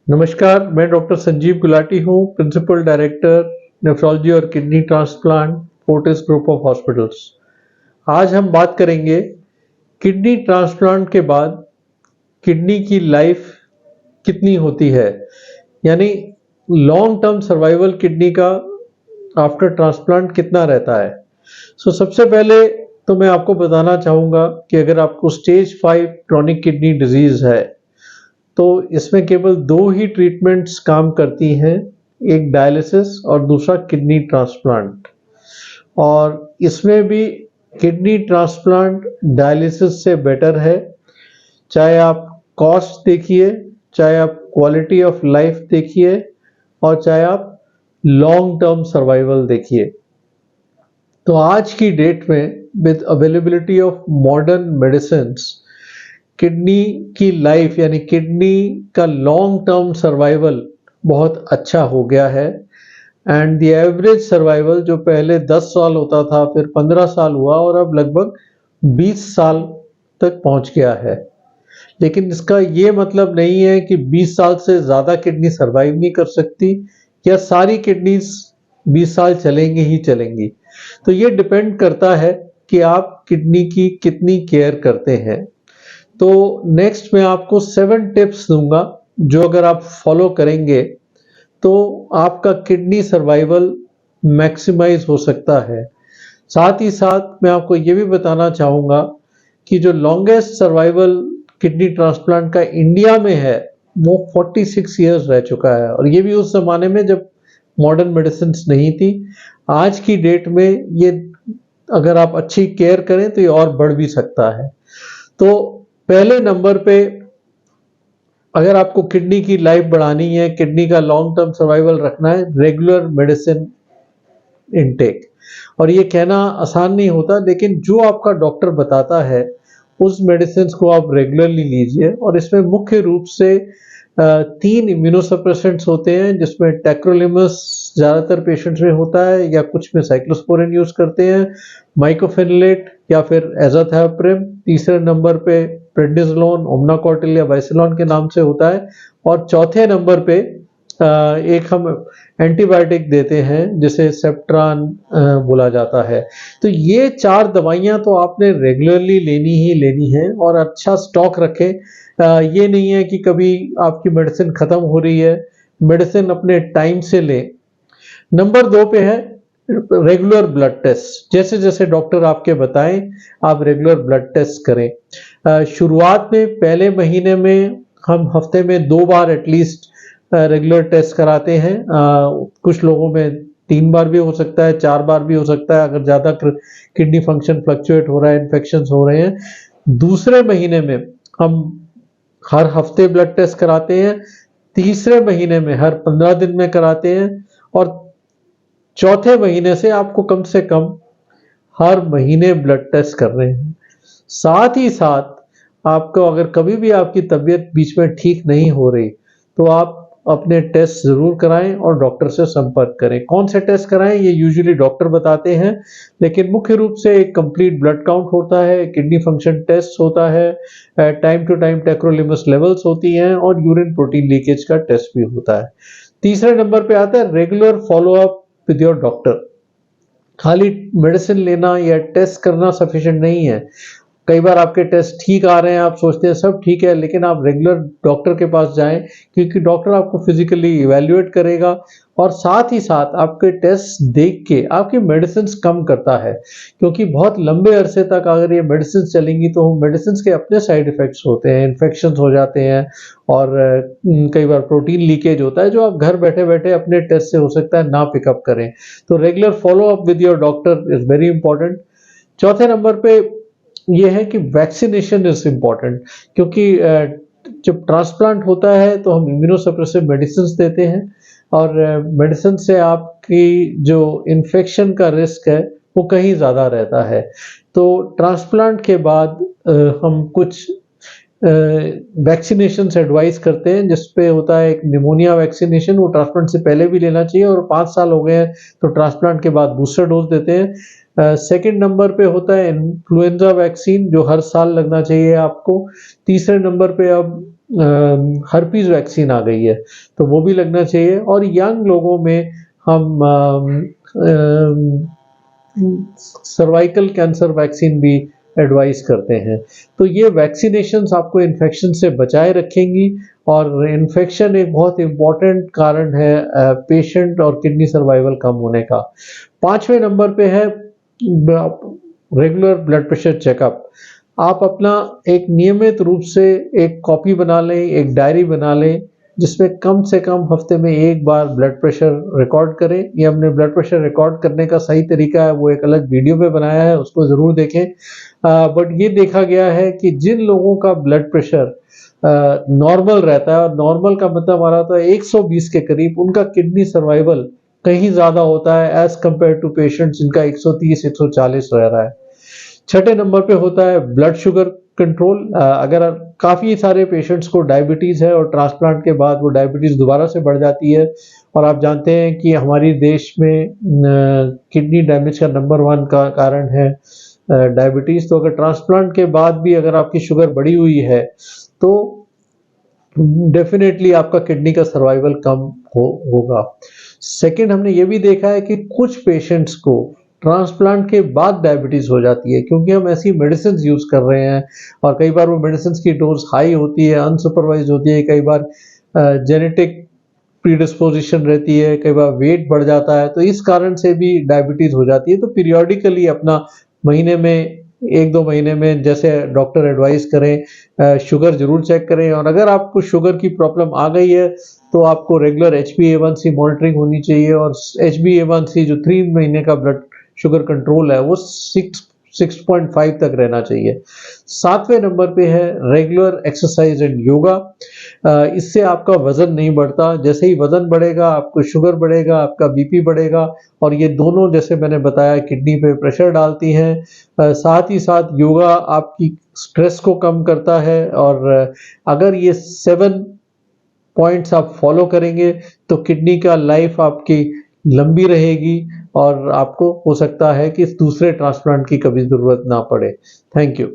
नमस्कार, मैं डॉक्टर संजीव गुलाटी हूँ, प्रिंसिपल डायरेक्टर नेफ्रोलॉजी और kidney transplant Fortis group of hospitals. आज हम बात करेंगे किडनी ट्रांसप्लांट के बाद किडनी की लाइफ कितनी होती है, यानी लॉन्ग टर्म सर्वाइवल किडनी का आफ्टर ट्रांसप्लांट कितना रहता है। सबसे पहले तो मैं आपको बताना चाहूँगा कि अगर आपको स्टेज 5 क्रॉनिक किडनी डिजीज है तो इसमें केवल दो ही ट्रीटमेंट्स काम करती हैं, एक डायलिसिस और दूसरा किडनी ट्रांसप्लांट। और इसमें भी किडनी ट्रांसप्लांट डायलिसिस से बेटर है, चाहे आप कॉस्ट देखिए, चाहे आप क्वालिटी ऑफ लाइफ देखिए और चाहे आप लॉन्ग टर्म सर्वाइवल देखिए। तो आज की डेट में with availability of modern medicines kidney की लाइफ यानी किडनी का लॉन्ग टर्म सर्वाइवल बहुत अच्छा हो गया है। एंड द एवरेज सर्वाइवल जो पहले 10 साल होता था, फिर 15 साल हुआ और अब लगभग 20 साल तक पहुंच गया है। लेकिन इसका ये मतलब नहीं है कि 20 साल से ज़्यादा किडनी सर्वाइव नहीं कर सकती या सारी किडनीज 20 साल चलेंगी ही चलेंगी। तो ये डिपेंड करता है कि आप किडनी की कितनी केयर करते हैं। तो नेक्स्ट मैं आपको 7 टिप्स दूंगा जो अगर आप फॉलो करेंगे तो आपका किडनी सर्वाइवल मैक्सिमाइज हो सकता है। साथ ही साथ मैं आपको ये भी बताना चाहूँगा कि जो लॉन्गेस्ट सर्वाइवल किडनी ट्रांसप्लांट का इंडिया में है वो 46 ईयर्स रह चुका है, और ये भी उस जमाने में जब मॉडर्न मेडिसिन नहीं थी। आज की डेट में ये अगर आप अच्छी केयर करें तो ये और बढ़ भी सकता है। तो पहले नंबर पे अगर आपको किडनी की लाइफ बढ़ानी है, किडनी का लॉन्ग टर्म सर्वाइवल रखना है, रेगुलर मेडिसिन इनटेक। और ये कहना आसान नहीं होता, लेकिन जो आपका डॉक्टर बताता है उस मेडिसिन को आप रेगुलरली लीजिए। और इसमें मुख्य रूप से 3 इम्यूनोसप्रेसेंट्स होते हैं, जिसमें टेक्रोलिमस ज़्यादातर पेशेंट्स में होता है या कुछ में साइक्लोस्पोरिन यूज़ करते हैं, माइकोफेनोलेट या फिर एज़ाथैयोप्रिम। तीसरे नंबर पे प्रेडनिसोलोन, ओमनाकॉटिल या वाइसिलोन के नाम से होता है। और चौथे नंबर पे एक हम एंटीबायोटिक देते हैं जिसे सेप्ट्रान बोला जाता है। तो ये 4 दवाइयाँ तो आपने रेगुलरली लेनी ही लेनी है और अच्छा स्टॉक रखें। ये नहीं है कि कभी आपकी मेडिसिन ख़त्म हो रही है, मेडिसिन अपने टाइम से लें। नंबर 2 पे है रेगुलर ब्लड टेस्ट। जैसे जैसे डॉक्टर आपके बताएं आप रेगुलर ब्लड टेस्ट करें। शुरुआत में पहले महीने में हम हफ्ते में 2 बार एटलीस्ट रेगुलर टेस्ट कराते हैं। कुछ लोगों में 3 बार भी हो सकता है, 4 बार भी हो सकता है, अगर ज़्यादा किडनी फंक्शन फ्लक्चुएट हो रहा है, इन्फेक्शंस हो रहे हैं। दूसरे महीने में हम हर हफ्ते ब्लड टेस्ट कराते हैं, तीसरे महीने में हर 15 दिन में कराते हैं, और चौथे महीने से आपको कम से कम हर महीने ब्लड टेस्ट कर रहे हैं। साथ ही साथ आपको अगर कभी भी आपकी तबीयत बीच में ठीक नहीं हो रही तो आप अपने टेस्ट जरूर कराएं और डॉक्टर से संपर्क करें। कौन से टेस्ट कराएं ये यूजुअली डॉक्टर बताते हैं, लेकिन मुख्य रूप से एक कंप्लीट ब्लड काउंट होता है, किडनी फंक्शन टेस्ट होता है, टाइम टू टाइम टेक्रोलिमस लेवल्स होती हैं और यूरिन प्रोटीन लीकेज का टेस्ट भी होता है। तीसरे नंबर पे आता है regular follow up with your doctor. खाली मेडिसिन लेना या टेस्ट करना सफिशिएंट नहीं है। कई बार आपके टेस्ट ठीक आ रहे हैं, आप सोचते हैं सब ठीक है, लेकिन आप रेगुलर डॉक्टर के पास जाएं, क्योंकि डॉक्टर आपको फिजिकली इवैल्यूएट करेगा और साथ ही साथ आपके टेस्ट देख के आपकी मेडिसिन कम करता है। क्योंकि बहुत लंबे अरसे तक अगर ये मेडिसिन चलेंगी तो मेडिसिन के अपने साइड इफेक्ट्स होते हैं, इन्फेक्शन हो जाते हैं और कई बार प्रोटीन लीकेज होता है जो आप घर बैठे बैठे अपने टेस्ट से हो सकता है ना पिकअप करें। तो regular follow up with your doctor is very important. चौथे नंबर पे ये है कि वैक्सीनेशन इज इम्पॉर्टेंट, क्योंकि जब ट्रांसप्लांट होता है तो हम इम्यूनोसप्रेसिव मेडिसिन देते हैं और मेडिसिन से आपकी जो इन्फेक्शन का रिस्क है वो कहीं ज़्यादा रहता है। तो ट्रांसप्लांट के बाद हम कुछ वैक्सीनेशन एडवाइस करते हैं, जिसपे होता है एक निमोनिया वैक्सीनेशन, वो ट्रांसप्लांट से पहले भी लेना चाहिए, और 5 साल हो गए हैं तो ट्रांसप्लांट के बाद बूस्टर डोज देते हैं। सेकंड नंबर पे होता है इन्फ्लुएंजा वैक्सीन जो हर साल लगना चाहिए आपको। तीसरे नंबर पे अब हर्पीज वैक्सीन आ गई है, तो वो भी लगना चाहिए। और यंग लोगों में हम सर्वाइकल कैंसर वैक्सीन भी एडवाइस करते हैं। तो ये वैक्सीनेशंस आपको इन्फेक्शन से बचाए रखेंगी, और इन्फेक्शन एक बहुत इम्पॉर्टेंट कारण है पेशेंट और किडनी सर्वाइवल कम होने का। 5वें नंबर पे है रेगुलर ब्लड प्रेशर चेकअप। आप अपना एक नियमित रूप से एक कॉपी बना लें, एक डायरी बना लें, जिसमें कम से कम हफ्ते में एक बार ब्लड प्रेशर रिकॉर्ड करें। ये हमने ब्लड प्रेशर रिकॉर्ड करने का सही तरीका है, वो एक अलग वीडियो पे बनाया है, उसको ज़रूर देखें। बट ये देखा गया है कि जिन लोगों का ब्लड प्रेशर नॉर्मल रहता है, और नॉर्मल का मतलब हमारा होता है 120 के करीब, उनका किडनी सर्वाइवल कहीं ज़्यादा होता है एज कंपेयर टू पेशेंट्स जिनका 130-140 रह रहा है। 6ठे नंबर पे होता है ब्लड शुगर कंट्रोल। अगर काफ़ी सारे पेशेंट्स को डायबिटीज़ है और ट्रांसप्लांट के बाद वो डायबिटीज़ दोबारा से बढ़ जाती है, और आप जानते हैं कि हमारी देश में किडनी डैमेज का नंबर 1 का कारण है डायबिटीज़। तो अगर ट्रांसप्लांट के बाद भी अगर आपकी शुगर बढ़ी हुई है, तो डेफिनेटली आपका किडनी का सर्वाइवल कम होगा। सेकंड, हमने ये भी देखा है कि कुछ पेशेंट्स को ट्रांसप्लांट के बाद डायबिटीज हो जाती है, क्योंकि हम ऐसी मेडिसिन यूज कर रहे हैं, और कई बार वो मेडिसिन की डोज हाई होती है, अनसुपरवाइज होती है, कई बार जेनेटिक प्रीडिस्पोजिशन रहती है, कई बार वेट बढ़ जाता है, तो इस कारण से भी डायबिटीज हो जाती है। तो पीरियोडिकली अपना महीने में 1-2 महीने में जैसे डॉक्टर एडवाइस करें, शुगर जरूर चेक करें। और अगर आपको शुगर की प्रॉब्लम आ गई है, तो आपको रेगुलर HbA1c मॉनिटरिंग होनी चाहिए, और HbA1c जो 3 महीने का ब्लड शुगर कंट्रोल है, वो 6.5 तक रहना चाहिए। 7वें नंबर पे है रेगुलर एक्सरसाइज एंड योगा। इससे आपका वजन नहीं बढ़ता, जैसे ही वजन बढ़ेगा आपको शुगर बढ़ेगा, आपका बीपी बढ़ेगा, और ये दोनों जैसे मैंने बताया किडनी पे प्रेशर डालती हैं। साथ ही साथ योगा आपकी स्ट्रेस को कम करता है, और अगर ये 7 पॉइंट्स आप फॉलो करेंगे तो किडनी का लाइफ आपकी लंबी रहेगी, और आपको हो सकता है कि दूसरे ट्रांसप्लांट की कभी जरूरत ना पड़े। Thank you.